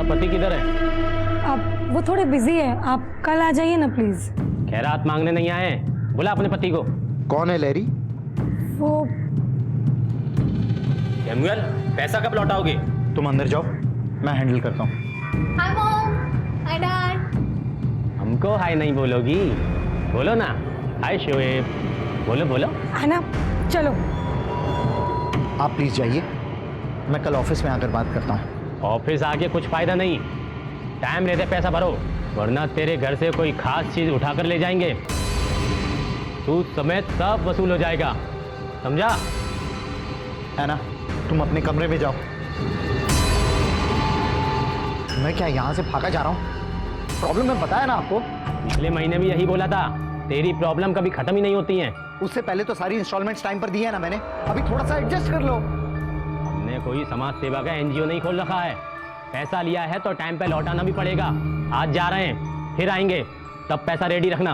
तुम्हारा पति किधर है? अब वो थोड़े बिजी है, आप कल आ जाइए ना प्लीज। खैरात मांगने नहीं आए, बुला अपने पति को। कौन है लैरी? वो सैमुअल, पैसा कब लौटाओगे? तुम अंदर जाओ, मैं हैंडल करता हूँ। Hi mom, hi dad. हमको हाय नहीं बोलोगी? बोलो ना, हाय शोएब, बोलो बोलो। आना, चलो। आप प्लीज जाइए, मैं कल ऑफिस में आकर बात करता हूँ। ऑफिस आके कुछ फायदा नहीं, टाइम लेते पैसा भरो, वरना तेरे घर से कोई खास चीज उठाकर ले जाएंगे। सूद समेत सब वसूल हो जाएगा, समझा? है ना, तुम अपने कमरे में जाओ। मैं क्या यहाँ से भागा जा रहा हूँ? प्रॉब्लम मैं बताया ना आपको। पिछले महीने भी यही बोला था, तेरी प्रॉब्लम कभी खत्म ही नहीं होती हैं। उससे पहले तो सारी इंस्टॉलमेंट्स टाइम पर दी है ना मैंने, अभी थोड़ा सा एडजस्ट कर लो। हमने कोई समाज सेवा का एनजीओ नहीं खोल रखा है, पैसा लिया है तो टाइम पे लौटाना भी पड़ेगा। आज जा रहे हैं, फिर आएंगे, तब पैसा रेडी रखना।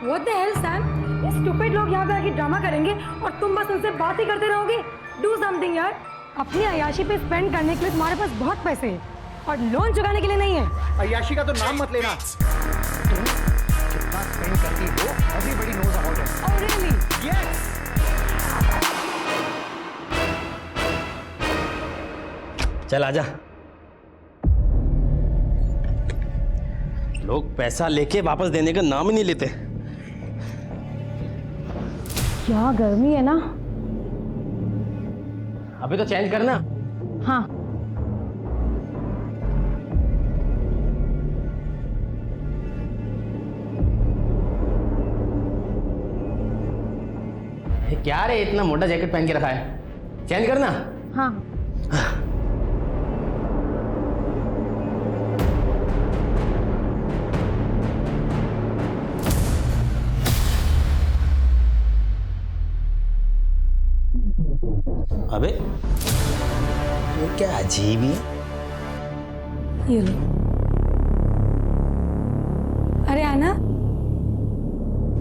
What the hell, Sam? ये स्टूपिड लोग यहाँ पे आके ड्रामा करेंगे और तुम बस उनसे बात ही करते रहोगे। डू समथिंग यार। अपनी अय्याशी पे स्पेंड करने के लिए तुम्हारे पास बहुत पैसे हैं और लोन चुकाने के लिए नहीं है। अय्याशी का तो नाम मत लेना। तुम कितना स्पेंड करती हो, everybody knows about it. Oh really? Yes. चल आजा। लोग पैसा लेके वापस देने का नाम ही नहीं लेते। क्या गर्मी है ना। अभी तो चेंज करना। हाँ। क्या रे, इतना मोटा जैकेट पहन के रखा है, चेंज करना। हाँ। अबे ये क्या अजीब ही है। ये लो। अरे आना,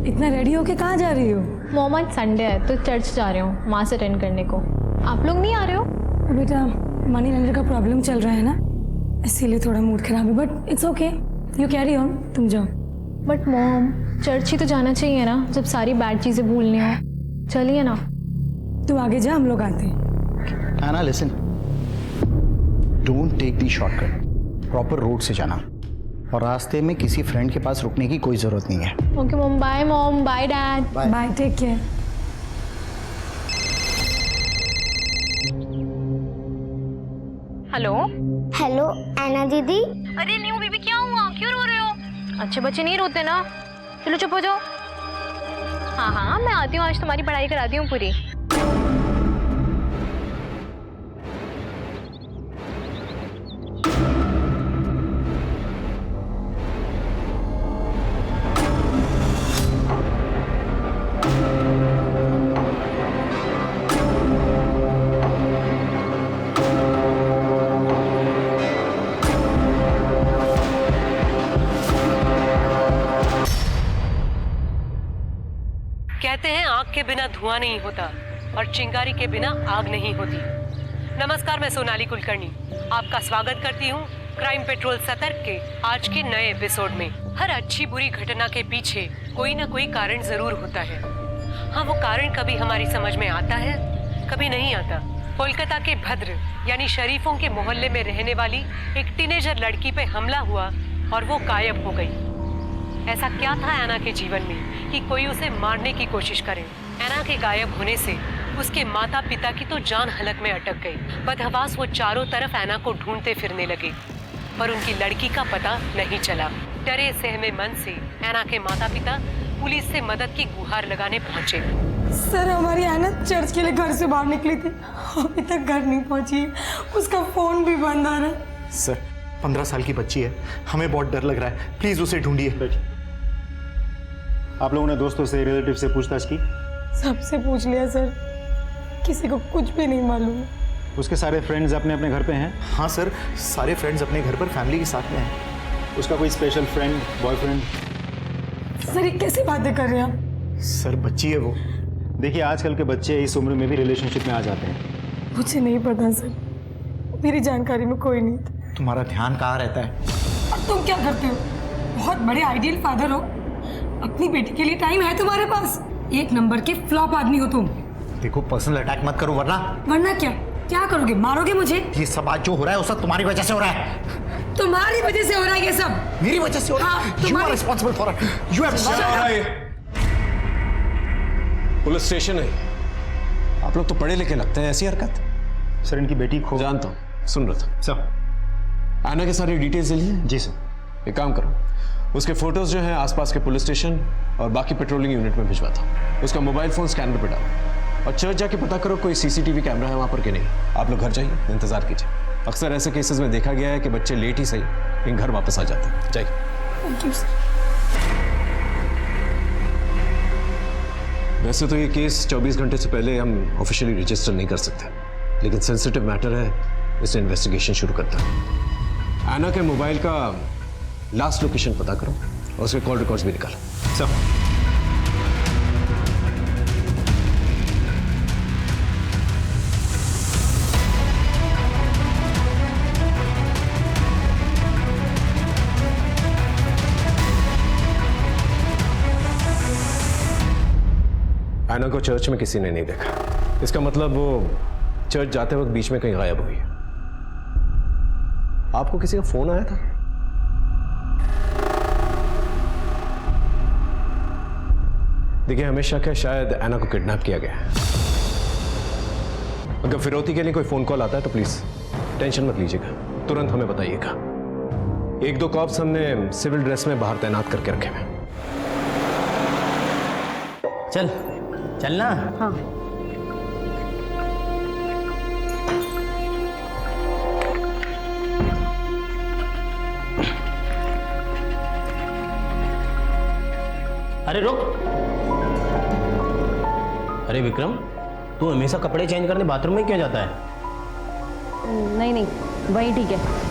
इतना रेडी होके कहाँ जा रही हो? मॉम आज संडे है तो चर्च जा रही हूँ मास अटेंड करने को। आप लोग नहीं आ रहे हो? बेटा मनी लेंडर का प्रॉब्लम चल रहा है ना, इसीलिए थोड़ा मूड खराब है, but it's okay, you carry on, तुम जाओ। बट मॉम चर्च ही तो जाना चाहिए ना, जब सारी बैड चीजें भूलनी हो। चलिए ना। तू आगे जा, हम लोग आते हैं। Anna, listen. Don't take the shortcut. Proper road से जाना और रास्ते में किसी फ्रेंड के पास रुकने की कोई जरूरत नहीं है। Okay mom, bye mom, bye dad. Bye, take care. Hello hello Anna दीदी। अरे न्यू बेबी, क्या हुआ, क्यों रो रहे हो? अच्छे बच्चे नहीं रोते ना, चलो चुप हो जाओ। हाँ हाँ मैं आती हूँ, आज तुम्हारी पढ़ाई कराती हूँ पूरी। कहते हैं आग के बिना धुआं नहीं होता और चिंगारी के बिना आग नहीं होती। नमस्कार, मैं सोनाली कुलकर्णी आपका स्वागत करती हूँ क्राइम पेट्रोल सतर्क के आज के नए एपिसोड में। हर अच्छी बुरी घटना के पीछे कोई ना कोई कारण जरूर होता है। हाँ, वो कारण कभी हमारी समझ में आता है, कभी नहीं आता। कोलकाता के भद्र यानी शरीफों के मोहल्ले में रहने वाली एक टीनेजर लड़की पे हमला हुआ और वो गायब हो गई। ऐसा क्या था ऐना के जीवन में कि कोई उसे मारने की कोशिश करे? ऐना के गायब होने से उसके माता पिता की तो जान हलक में अटक गई। बदहवास वो चारों तरफ ऐना को ढूंढते फिरने लगे, पर उनकी लड़की का पता नहीं चला। डरे सहमे मन से ऐना के माता पिता पुलिस से मदद की गुहार लगाने पहुंचे। सर, हमारी ऐना चर्च के लिए घर से बाहर निकली थी, अभी तक घर नहीं पहुंची, उसका फोन भी बंद आ रहा है। सर, 15 साल की बच्ची है, हमें बहुत डर लग रहा है, प्लीज उसे ढूंढिए। आप लोगों ने दोस्तों से, रिलेटिव से पूछताछ की? सबसे पूछ लिया सर, किसी को कुछ भी नहीं मालूम। उसके सारे फ्रेंड्स अपने अपने घर पे हैं? हाँ सर, सारे फ्रेंड्स अपने घर पर फैमिली के साथ में हैं। उसका कोई स्पेशल फ्रेंड, बॉयफ्रेंड? सर ये कैसी बातें कर रहे हैं आप? सर बच्ची है वो। देखिए आजकल के बच्चे इस उम्र में भी रिलेशनशिप में आ जाते हैं। मुझे नहीं पता सर, मेरी जानकारी में कोई नहीं था। तुम्हारा ध्यान कहाँ रहता है? और तुम क्या करते हो? बहुत बड़े आइडियल फादर हो, अपनी बेटी के लिए टाइम है तुम्हारे पास? एक नंबर के फ्लॉप आदमी हो तुम। देखो, पर्सनल अटैक मत करो, वरना क्या करोगे? मारोगे मुझे? ये सब आज जो हो रहा है वो सब तुम्हारी वजह से हो रहा है। तुम्हारी वजह से हो रहा है ये सब। मेरी वजह से हो रहा है? You are responsible for it. You have क्या हो रहा है ये? पुलिस स्टेशन है, आप लोग तो पढ़े लिखे लगते हैं, ऐसी हरकत? सर इनकी बेटी खो। जानता हूँ, सुन रहा था। सर आना के सारी डिटेल्स लिए? जी सर। एक काम करो, उसके फोटोज जो हैं आसपास के पुलिस स्टेशन और बाकी पेट्रोलिंग यूनिट में भिजवाता हूँ। उसका मोबाइल फोन स्कैनर पे डालो और चर्च जाके पता करो कोई सीसीटीवी कैमरा है वहां पर कि नहीं। आप लोग घर जाइए, इंतजार कीजिए। अक्सर ऐसे केसेस में देखा गया है कि बच्चे लेट ही सही लेकिन घर वापस आ जाते हैं। जाइए। Thank you sir. वैसे तो ये केस 24 घंटे से पहले हम ऑफिशियली रजिस्टर नहीं कर सकते, लेकिन सेंसिटिव मैटर है, इससे इन्वेस्टिगेशन शुरू करता है। आना के मोबाइल का लास्ट लोकेशन पता करो और उसके कॉल रिकॉर्ड्स भी निकालो। सर आना को चर्च में किसी ने नहीं देखा, इसका मतलब वो चर्च जाते वक्त बीच में कहीं गायब हुई। आपको किसी का फोन आया था? देखिए, हमें शक है शायद एना को किडनैप किया गया है। अगर फिरौती के लिए कोई फोन कॉल आता है तो प्लीज टेंशन मत लीजिएगा, तुरंत हमें बताइएगा। 1-2 कॉप्स हमने सिविल ड्रेस में बाहर तैनात करके रखे हैं। चलना। हाँ। अरे रुक। अरे विक्रम, तू हमेशा कपड़े चेंज करने बाथरूम में क्यों जाता है? नहीं, वही ठीक है।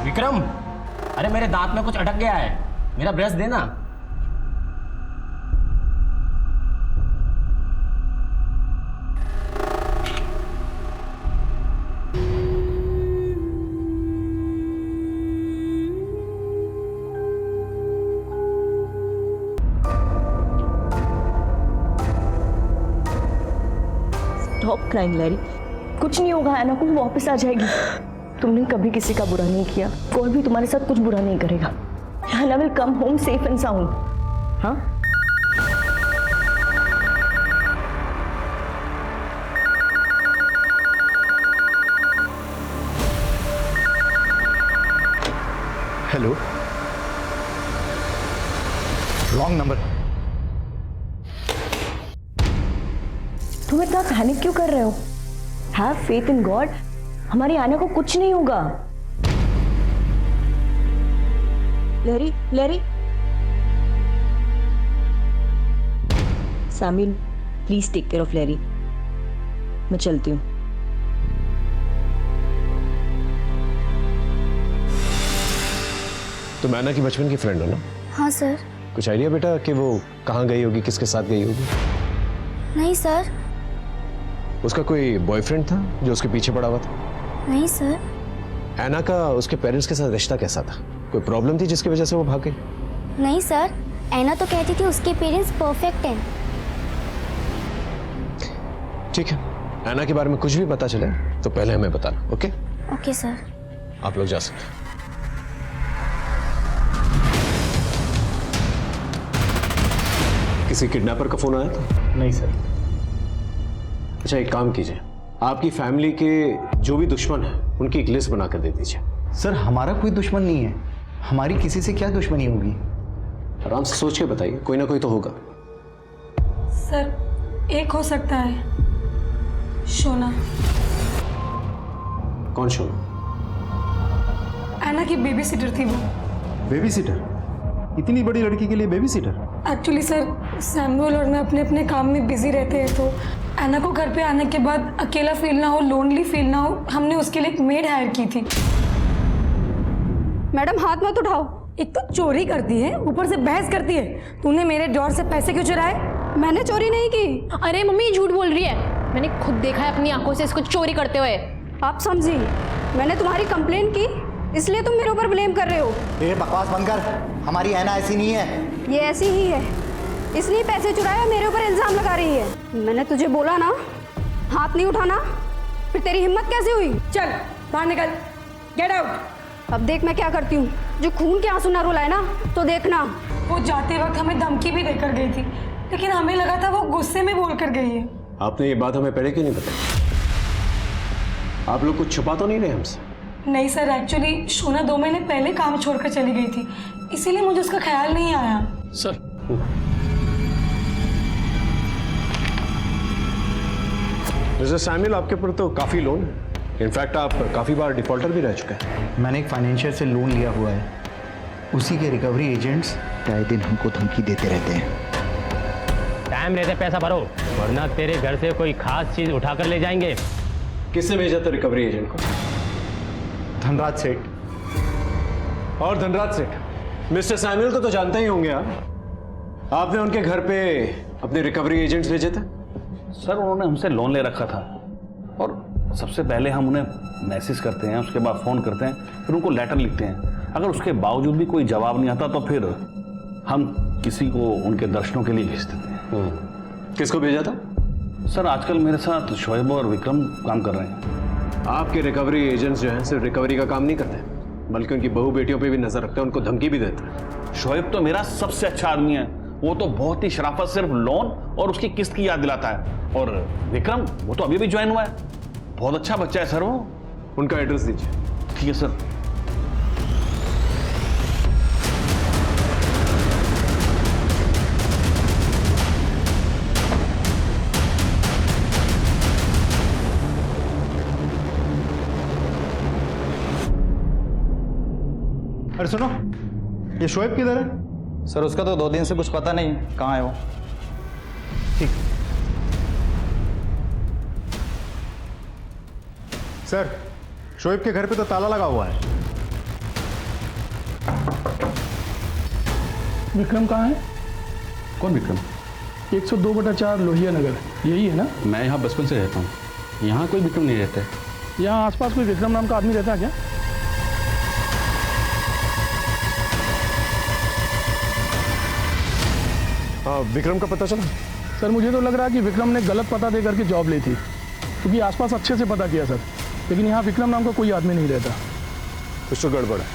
विक्रम, अरे मेरे दांत में कुछ अटक गया है, मेरा ब्रश देना। स्टॉप क्राइंग लैरी, कुछ नहीं होगा, एना को वापस आ जाएगी। तुमने कभी किसी का बुरा नहीं किया, कोई भी तुम्हारे साथ कुछ बुरा नहीं करेगा। Anna will come home safe and sound. हाँ, हेलो, रॉन्ग नंबर। तुम इतना पैनिक क्यों कर रहे हो? हैव फेथ इन गॉड, हमारी आना को कुछ नहीं होगा। लैरी, सामिल, please take care of Larry. मैं चलती हूँ। तुम आना की बचपन की फ्रेंड हो ना? हाँ सर। कुछ आइडिया बेटा कि वो कहाँ गई होगी, किसके साथ गई होगी? नहीं सर। उसका कोई बॉयफ्रेंड था जो उसके पीछे पड़ा हुआ था? नहीं सर। एना का उसके पेरेंट्स के साथ रिश्ता कैसा था? कोई प्रॉब्लम थी जिसकी वजह से वो भाग गई? नहीं सर, एना तो कहती थी उसके पेरेंट्स परफेक्ट हैं। ठीक है, एना के बारे में कुछ भी पता चले तो पहले हमें बताना। ओके? Okay sir. आप लोग जा सकते हैं। किसी किडनैपर का फोन आया था? नहीं सर। अच्छा, एक काम कीजिए, आपकी फैमिली के जो भी दुश्मन हैं उनकी एक लिस्ट बनाकर दे दीजिए। सर हमारा कोई दुश्मन नहीं है, हमारी किसी से क्या दुश्मनी होगी? आराम से सोच के बताइए, कोई ना कोई तो होगा। सर एक हो सकता है, शोना। कौन शोना? ऐना की बेबी सिटर थी वो। Baby seater? इतनी बड़ी लड़की के लिए baby seater? Actually sir Samuel और मैं अपने अपने काम में बिजी रहते हैं, तो ऐना को घर पे आने के बाद अकेला फील ना हो, लोनली फील ना हो, हमने उसके लिए एक मेड हायर की थी। मैडम हाथ मत उठाओ। एक तो चोरी करती है, ऊपर से बहस करती है। तूने मेरे ड्रॉर से पैसे क्यों चुराए? मैंने चोरी नहीं की। अरे मम्मी ये झूठ बोल रही है, मैंने खुद देखा है अपनी आंखों से इसको चोरी करते हुए। आप समझी, मैंने तुम्हारी कंप्लेंट की इसलिए तुम मेरे ऊपर ब्लेम कर रहे हो। ये बकवास बंद कर, हमारी ऐना ऐसी नहीं है। ये ऐसी ही है, इसलिए पैसे चुराए और मेरे ऊपर इल्जाम लगा रही है। मैंने तुझे बोला ना हाथ नहीं उठाना, फिर तेरी हिम्मत कैसे हुई? चल बाहर निकल, गेट आउट। अब देख मैं क्या करती हूँ, जो खून के आंसू ना रुलाए ना तो देखना। वो जाते वक्त हमें धमकी भी देकर गई थी, लेकिन हमें लगा था वो गुस्से में बोल कर गई है। आपने ये बात हमें पहले क्यों नहीं बताई? आप लोग कुछ छुपा तो नहीं रहे हमसे? नहीं सर, एक्चुअली शोना 2 महीने पहले काम छोड़कर चली गई थी, इसीलिए मुझे उसका ख्याल नहीं आया। सर मिस्टर सैमुअल, आपके ऊपर तो काफ़ी लोन है। इनफैक्ट आप काफ़ी बार डिफॉल्टर भी रह चुके हैं। मैंने एक फाइनेंशियल से लोन लिया हुआ है, उसी के रिकवरी एजेंट्स आए दिन हमको धमकी देते रहते हैं। टाइम रहते पैसा भरो, वरना तेरे घर से कोई खास चीज उठाकर ले जाएंगे। किसने भेजा था रिकवरी एजेंट को? धनराज सेठ। और धनराज सेठ मिस्टर सैमुअल को तो जानते ही होंगे आप। आपने उनके घर पे अपने रिकवरी एजेंट्स भेजे थे? सर उन्होंने हमसे लोन ले रखा था, और सबसे पहले हम उन्हें मैसेज करते हैं, उसके बाद फ़ोन करते हैं, फिर उनको लेटर लिखते हैं। अगर उसके बावजूद भी कोई जवाब नहीं आता तो फिर हम किसी को उनके दर्शनों के लिए भेज देते हैं। किसको भेजा था? सर आजकल मेरे साथ शोएब और विक्रम काम कर रहे हैं। आपके रिकवरी एजेंट्स जो हैं सिर्फ रिकवरी का काम नहीं करते, बल्कि उनकी बहू बेटियों पे भी नजर रखते हैं, उनको धमकी भी देते हैं। शोएब तो मेरा सबसे अच्छा आदमी है, वो तो बहुत ही शराफत सिर्फ लोन और उसकी किस्त की याद दिलाता है। और विक्रम वो तो अभी भी ज्वाइन हुआ है, बहुत अच्छा बच्चा है सर वो। उनका एड्रेस दीजिए। ठीक है सर। अरे सुनो, ये शोएब किधर है? सर उसका तो 2 दिन से कुछ पता नहीं, कहाँ है वो? ठीक। सर शोएब के घर पे तो ताला लगा हुआ है। विक्रम कहाँ है? कौन विक्रम? 102/4 लोहिया नगर, यही है ना? मैं यहाँ बचपन से रहता हूँ, यहाँ कोई विक्रम नहीं रहता है। यहाँ आसपास कोई विक्रम नाम का आदमी रहता है क्या? हाँ, विक्रम का पता चला? सर मुझे तो लग रहा है कि विक्रम ने गलत पता दे करके जॉब ली थी, क्योंकि आसपास अच्छे से पता किया सर, लेकिन यहाँ विक्रम नाम का कोई आदमी नहीं रहता। कुछ तो गड़बड़ है।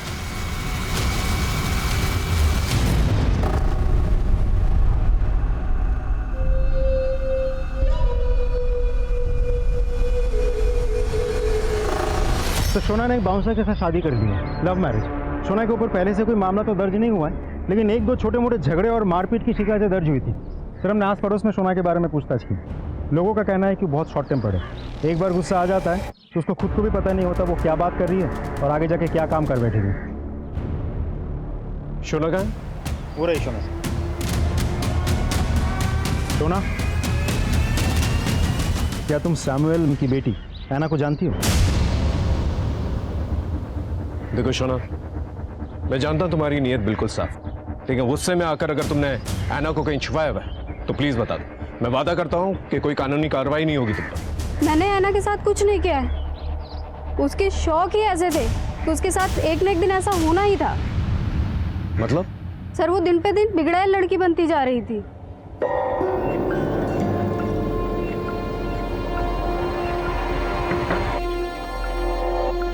तो शोना ने एक बाउंसर के साथ शादी कर दी है, लव मैरिज। शोना के ऊपर पहले से कोई मामला तो दर्ज नहीं हुआ है, लेकिन 1-2 छोटे मोटे झगड़े और मारपीट की शिकायतें दर्ज हुई थी। सर हमने आस पड़ोस में शोना के बारे में पूछताछ की। लोगों का कहना है कि बहुत शॉर्ट टेम्पर्ड है, एक बार गुस्सा आ जाता है तो उसको खुद को भी पता नहीं होता वो क्या बात कर रही है और आगे जाके क्या काम कर बैठेगी। शोना कहाँ है? वो रही शोना। शोना, क्या तुम सैमुअल की बेटी ऐना को जानती हो? देखो शोना, मैं जानता हूं तुम्हारी नीयत बिल्कुल साफ, लेकिन गुस्से में आकर अगर तुमने ऐना को कहीं छुपाया हुआ है तो प्लीज बता दो। मैं वादा करता हूं कि कोई कानूनी कार्रवाई नहीं होगी तुम पर। मैंने ऐना के साथ कुछ नहीं किया है, उसके शौक ही ऐसे थे कि उसके साथ एक न एक दिन ऐसा होना ही था। मतलब? सर वो दिन पे दिन बिगड़ैल लड़की बनती जा रही थी।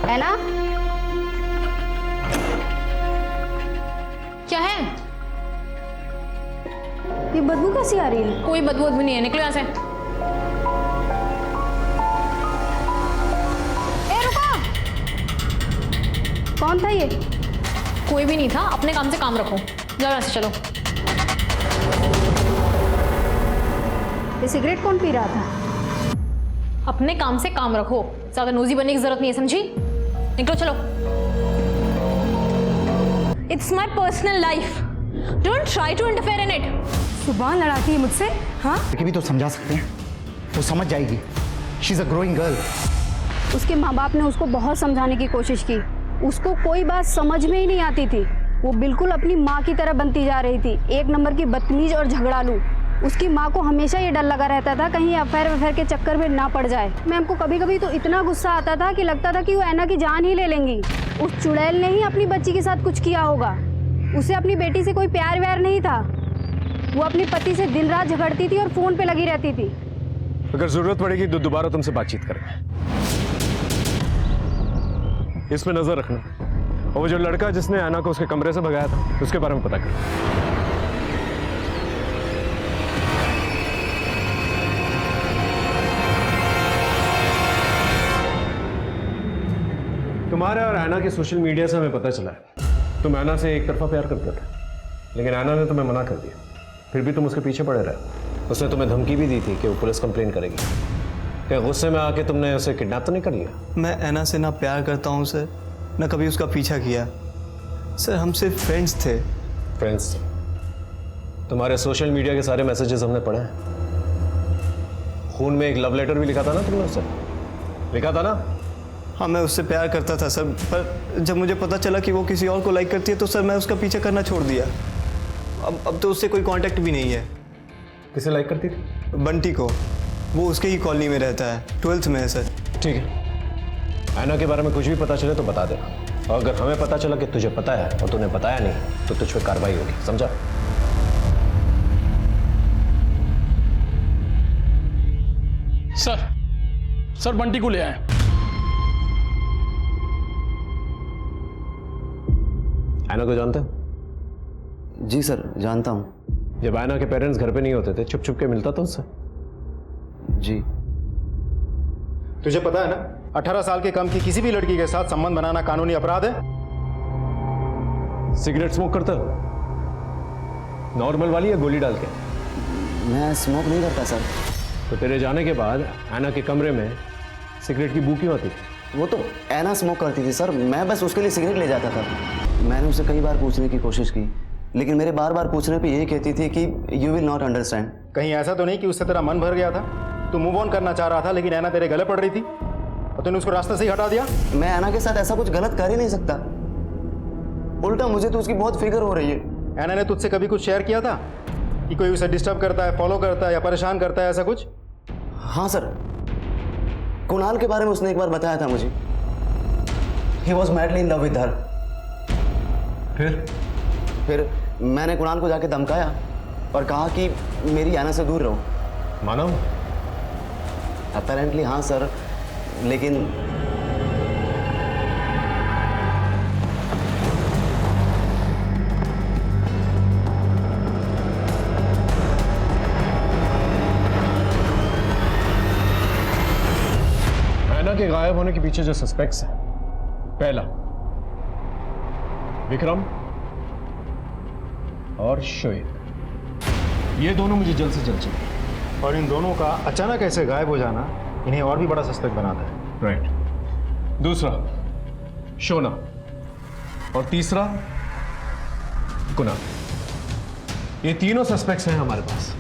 ऐना, क्या है? ये बदबू कैसी आ रही है? कोई बदबू भी नहीं है, निकलो यहाँ से। ए रुको! कौन था ये? कोई भी नहीं था, अपने काम से काम रखो, जाओ यहाँ से, चलो। ये सिगरेट कौन पी रहा था? अपने काम से काम रखो, ज्यादा नोजी बनने की जरूरत नहीं है, समझी? निकलो, चलो। It's my personal life, don't try to interfere in it. सुबह लड़ाती है मुझसे, हाँ? लेकिन भी तो समझा सकते हैं, वो समझ जाएगी। She is a growing girl. उसके माँ बाप ने उसको बहुत समझाने की कोशिश की, उसको कोई बात समझ में ही नहीं आती थी। वो बिल्कुल अपनी माँ की तरह बनती जा रही थी, एक नंबर की बदतमीज और झगड़ालू। उसकी माँ को हमेशा ये डर लगा रहता था कहीं अफेयर के चक्कर में ना पड़ जाए। मैम को कभी कभी तो इतना गुस्सा आता था कि लगता था कि वो ऐना की जान ही ले लेंगी। उस चुड़ैल ने ही अपनी बच्ची के साथ कुछ किया होगा। उसे अपनी बेटी से कोई प्यार व्यार नहीं था। वो अपने पति से दिन रात झगड़ती थी और फोन पे लगी रहती थी। अगर जरूरत पड़ेगी तो दोबारा तुमसे बातचीत करेंगे। इस पे नजर रखना, और वो जो लड़का जिसने ऐना को उसके कमरे से भगाया था उसके बारे में पता करो। तुम्हारे और ऐना के सोशल मीडिया से हमें पता चला है तुम ऐना से एक तरफा प्यार करते थे, लेकिन ऐना ने तुम्हें मना कर दिया। फिर भी तुम उसके पीछे पड़े रहे। उसने तुम्हें धमकी भी दी थी कि वो पुलिस कंप्लेन करेगी। क्या गुस्से में आके तुमने उसे किडनैप तो नहीं कर लिया? मैं ऐना से ना प्यार करता हूँ सर, ना कभी उसका पीछा किया सर। हम सिर्फ फ्रेंड्स थे। फ्रेंड्स? तुम्हारे सोशल मीडिया के सारे मैसेजेस हमने पढ़े हैं। खून में एक लव लेटर भी लिखा था ना तुमने उससे? लिखा था ना? हाँ, मैं उससे प्यार करता था सर, पर जब मुझे पता चला कि वो किसी और को लाइक करती है तो सर मैं उसका पीछा करना छोड़ दिया। अब तो उससे कोई कांटेक्ट भी नहीं है। किसे लाइक करती थी? बंटी को। वो उसके ही कॉलोनी में रहता है, 12th में है सर। ठीक है, ऐना के बारे में कुछ भी पता चले तो बता देना, और अगर हमें पता चला कि तुझे पता है और तूने बताया नहीं तो तुझ पर कार्रवाई होगी, समझा? सर बंटी को ले आए। ऐना को जानते हो? जी सर, जानता हूँ। जब ऐना के पेरेंट्स घर पे नहीं होते थे छुप छुप के मिलता था उससे? जी। तुझे पता है ना, 18 साल के कम की किसी भी लड़की के साथ संबंध बनाना कानूनी अपराध है। सिगरेट स्मोक करते हो? नॉर्मल वाली या गोली डाल के? मैं स्मोक नहीं करता सर। तो तेरे जाने के बाद ऐना के कमरे में सिगरेट की बू क्यों आती थी? वो तो ऐना स्मोक करती थी सर, मैं बस उसके लिए सिगरेट ले जाता था। मैंने उसे कई बार पूछने की कोशिश की, लेकिन मेरे बार बार पूछने पे यही कहती थी कि यू विल नॉट अंडरस्टैंड। कहीं ऐसा तो नहीं कि उससे तेरा मन भर गया था, तू मूव ऑन करना चाह रहा था, लेकिन ऐना तेरे गले पड़ रही थी और तूने उसको रास्ते से ही हटा दिया? मैं ऐना के साथ ऐसा कुछ गलत कर ही नहीं सकता, उल्टा मुझे तो उसकी बहुत फिक्र हो रही है। ऐना ने तुझसे कभी कुछ शेयर किया था कि कोई उसे डिस्टर्ब करता है, फॉलो करता है या परेशान करता है, ऐसा कुछ? हाँ सर, कुणाल के बारे में उसने एक बार बताया था मुझे। He was madly in love with her। फिर मैंने कुणाल को जाके धमकाया और कहा कि मेरी ऐना से दूर रहो। मानो? अपेरेंटली हाँ सर, लेकिन ऐना के गायब होने के पीछे जो सस्पेक्ट्स हैं, पहला विक्रम और शोएब, ये दोनों मुझे जल्द से जल्द चाहिए। और इन दोनों का अचानक ऐसे गायब हो जाना इन्हें और भी बड़ा सस्पेक्ट बनाता है। राइट। दूसरा शोना, और तीसरा कुणाल। ये तीनों सस्पेक्ट्स हैं हमारे पास,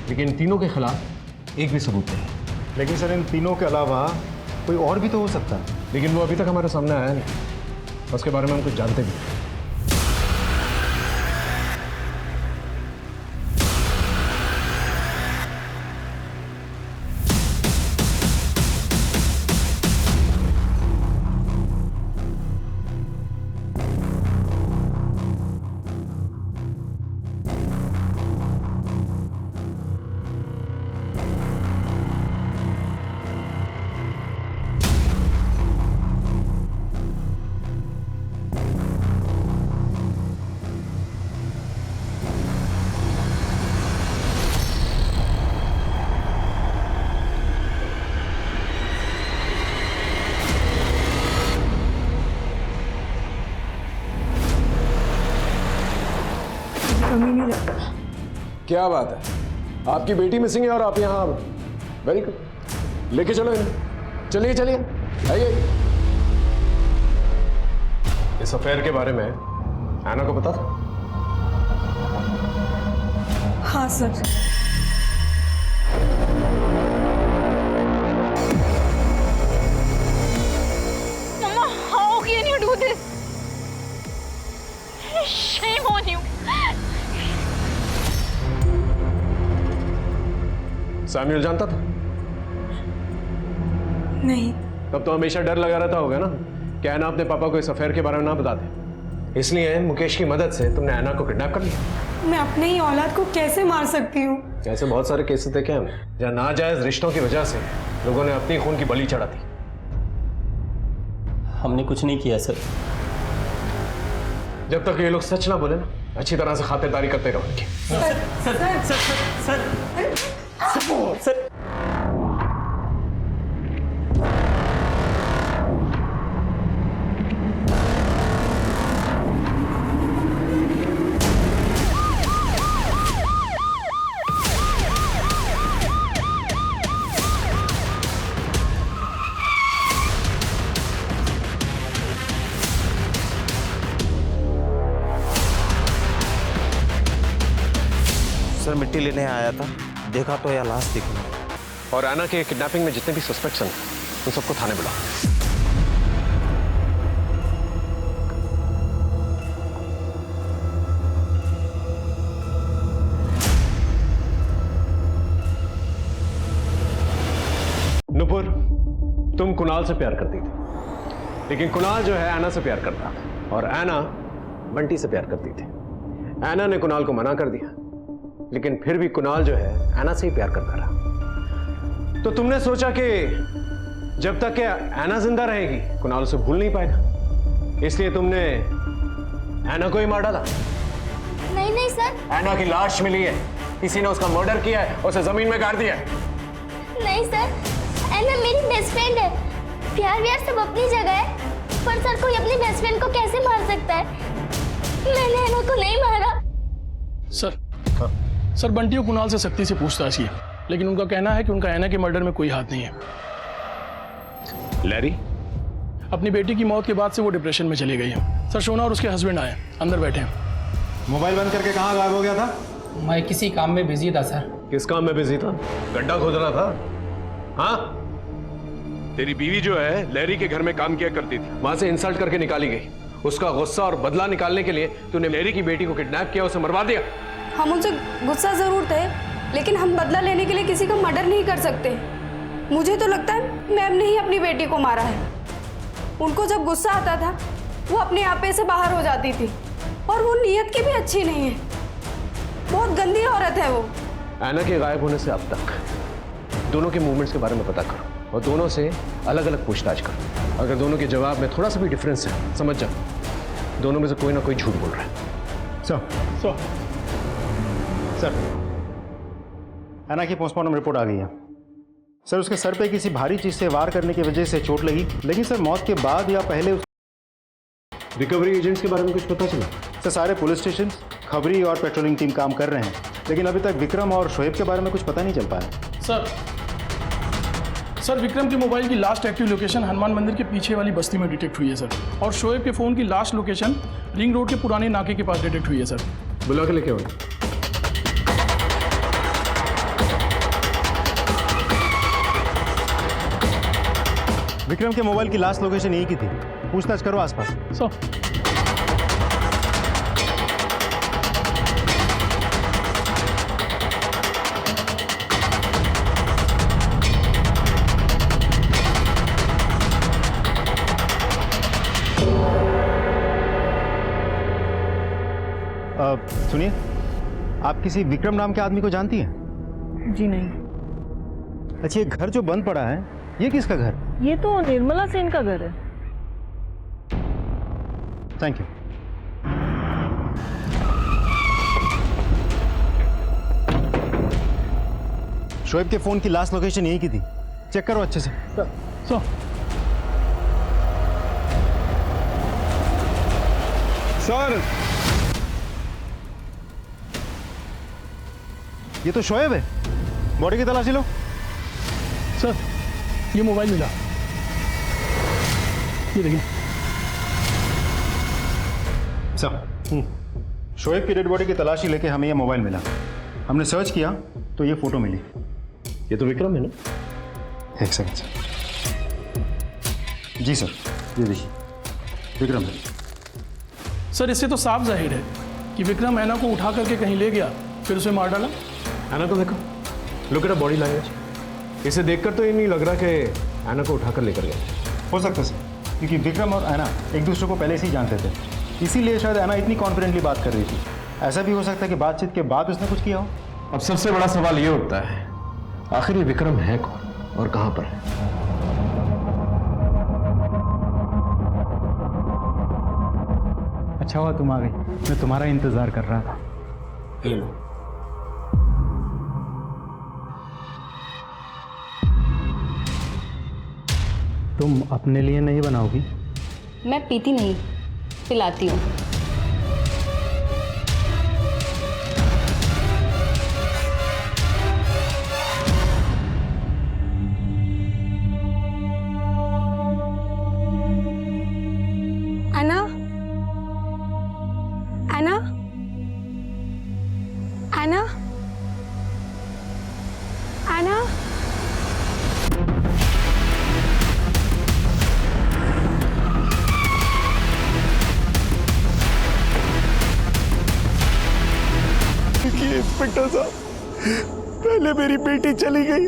लेकिन इन तीनों के खिलाफ एक भी सबूत नहीं है। लेकिन सर, इन तीनों के अलावा कोई और भी तो हो सकता है। लेकिन वो अभी तक हमारे सामने आया नहीं, उसके बारे में हम कुछ जानते भी नहीं। कमी नहीं रखता। क्या बात है, आपकी बेटी मिसिंग है और आप यहाँ? वेरी गुड, लेके चलो इन्हें। चलिए चलिए, आइए। इस अफेयर के बारे में एना को पता था? हाँ सर। मम्मा, how can you do this? Shame on you. Samuel जानता था? नहीं। तब तो हमेशा डर लगा रहता होगा ना कि एना अपने पापा को इस अफेयर के बारे में ना बता दे। इसलिए मुकेश की मदद से तुमने एना को किडनैप कर लिया। मैं अपने ही औलाद को कैसे मार सकती हूँ? ऐसे बहुत सारे केसेस देखे हमने जहाँ नाजायज रिश्तों की वजह से लोगों ने अपनी खून की बलि चढ़ा दी। हमने कुछ नहीं किया सर। जब तक ये लोग सच ना बोले ना, अच्छी तरह से खातिरदारी करते रहो उनकी। सर सर मिट्टी लेने आया था, देखा तो यह लाश दिखी। और एना के किडनैपिंग में जितने भी सस्पेक्ट्स हैं उन सबको थाने बुलाओ। नुपुर, तुम कुणाल से प्यार करती थी, लेकिन कुणाल जो है एना से प्यार करता था और एना बंटी से प्यार करती थी। एना ने कुणाल को मना कर दिया, लेकिन फिर भी कुणाल जो है एना से ही प्यार करता रहा। तो तुमने सोचा कि जब तक कि एना जिंदा रहेगी कुणाल उसे भूल नहीं पाएगा, इसलिए तुमने एना को ही मार डाला। नहीं नहीं सर। एना की लाश मिली है, किसी ने उसका मर्डर किया है, उसे जमीन में गाड़ दिया है। नहीं सर, एना मेरी बेस्ट फ्रेंड है। प्यार व्यार सब अपनी जगह है, पर सर कोई अपनी बेस्ट फ्रेंड को कैसे मार सकता है? मैंने एना को नहीं मारा। सर बंटी और कुणाल से सख्ती से पूछताछ की, लेकिन उनका कहना है कि उनका एना के मर्डर में कोई हाथ नहीं है। लैरी? अपनी बेटी की मौत के बाद से वो डिप्रेशन में चली गई है। सर शोना और उसके हस्बैंड आए, अंदर बैठे हैं। मोबाइल बंद करके कहाँ गायब हो गया था? मैं किसी काम में बिजी था सर। किस काम में बिजी था? गड्ढा खोद रहा था? हाँ? तेरी बीवी जो है लैरी के घर में काम किया करती थी, वहां से इंसल्ट करके निकाली गई। उसका गुस्सा और बदला निकालने के लिए तूने लैरी की बेटी को किडनैप किया, उसे मरवा दिया। हम उनसे गुस्सा जरूर थे, लेकिन हम बदला लेने के लिए किसी का मर्डर नहीं कर सकते। मुझे तो लगता है मैम ने ही अपनी बेटी को मारा है। उनको जब गुस्सा आता था वो अपने आपे से बाहर हो जाती थी, और वो नीयत की भी अच्छी नहीं है। बहुत गंदी औरत है वो। एना के गायब होने से अब तक दोनों के मूवमेंट्स के बारे में पता करो और दोनों से अलग अलग पूछताछ करो। अगर दोनों के जवाब में थोड़ा सा भी डिफरेंस है, समझ जाओ दोनों में से कोई ना कोई झूठ बोल रहा है। सर एना की पोस्टमार्टम रिपोर्ट आ गई है। सर उसके सर पे किसी भारी चीज से वार करने की वजह से चोट लगी, लेकिन सर मौत के बाद या पहले रिकवरी एजेंट्स के बारे में कुछ पता चला? सर सारे पुलिस स्टेशन, खबरी और पेट्रोलिंग टीम काम कर रहे हैं, लेकिन अभी तक विक्रम और शोएब के बारे में कुछ पता नहीं चल पाया। सर विक्रम के मोबाइल की लास्ट एक्टिव लोकेशन हनुमान मंदिर के पीछे वाली बस्ती में डिटेक्ट हुई है सर, और शोएब के फ़ोन की लास्ट लोकेशन रिंग रोड के पुराने नाके के पास डिटेक्ट हुई है सर। बुला के लेके आओ। विक्रम के मोबाइल की लास्ट लोकेशन यही की थी, पूछताछ करो आसपास। सुनिए, आप किसी विक्रम नाम के आदमी को जानती हैं? जी नहीं। अच्छा, ये घर जो बंद पड़ा है ये किसका घर? ये तो निर्मला सेन का घर है। Thank you. शोएब के फोन की लास्ट लोकेशन यही की थी, चेक करो अच्छे से। सर ये तो शोएब है। बॉडी की तलाशी लो। सर ये मोबाइल मिला, ये देखिए सर। शोएब की डेड बॉडी की तलाशी लेके हमें ये मोबाइल मिला। हमने सर्च किया तो ये फोटो मिली। ये तो विक्रम है ना? एक सेकंड सर। जी सर, ये देखिए विक्रम है। सर इससे तो साफ जाहिर है कि विक्रम ऐना को उठा करके कहीं ले गया, फिर उसे मार डाला। ऐना को देखो, लुक एट बॉडी लैंग्वेज। इसे देखकर तो ये नहीं लग रहा कि ऐना को उठाकर लेकर गया। हो सकता है सर, क्योंकि विक्रम और ऐना एक दूसरे को पहले से ही जानते थे, इसीलिए शायद ऐना इतनी कॉन्फिडेंटली बात कर रही थी। ऐसा भी हो सकता है कि बातचीत के बाद उसने कुछ किया हो। अब सबसे बड़ा सवाल ये उठता है, आखिर ये विक्रम है कौन और कहां पर है? अच्छा हुआ तुम आ गई, मैं तुम्हारा इंतजार कर रहा था। तुम अपने लिए नहीं बनाओगी? मैं पीती नहीं, पिलाती हूँ। ऐना, ऐना, ऐना, ऐना। इंस्पेक्टर साहब, पहले मेरी बेटी चली गई,